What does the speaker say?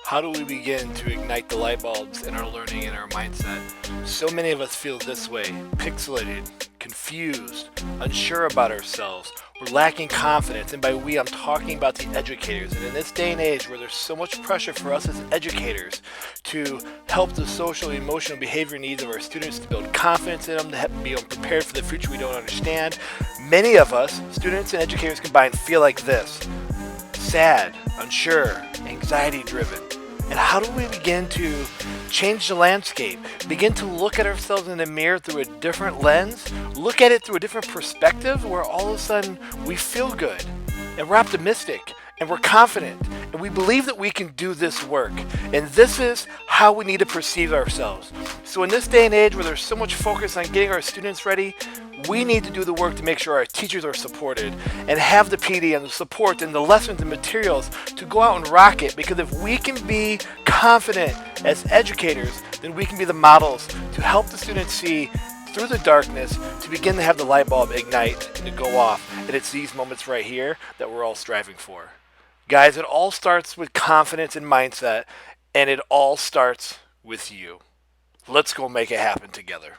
How do we begin to ignite the light bulbs in our learning and our mindset? So many of us feel this way, pixelated, confused, unsure about ourselves. We're lacking confidence, and by we, I'm talking about the educators. And in this day and age where there's so much pressure for us as educators to help the social, emotional, behavior needs of our students, to build confidence in them, to be prepared for the future we don't understand, many of us, students and educators combined, feel like this: sad, unsure, anxiety driven. And how do we begin to change the landscape? Begin to look at ourselves in the mirror through a different lens, look at it through a different perspective where all of a sudden we feel good and we're optimistic and we're confident and we believe that we can do this work. And this is how we need to perceive ourselves. So in this day and age where there's so much focus on getting our students ready, we need to do the work to make sure our teachers are supported and have the PD and the support and the lessons and materials to go out and rock it. Because if we can be confident as educators, then we can be the models to help the students see through the darkness, to begin to have the light bulb ignite and to go off. And it's these moments right here that we're all striving for. Guys, it all starts with confidence and mindset, and it all starts with you. Let's go make it happen together.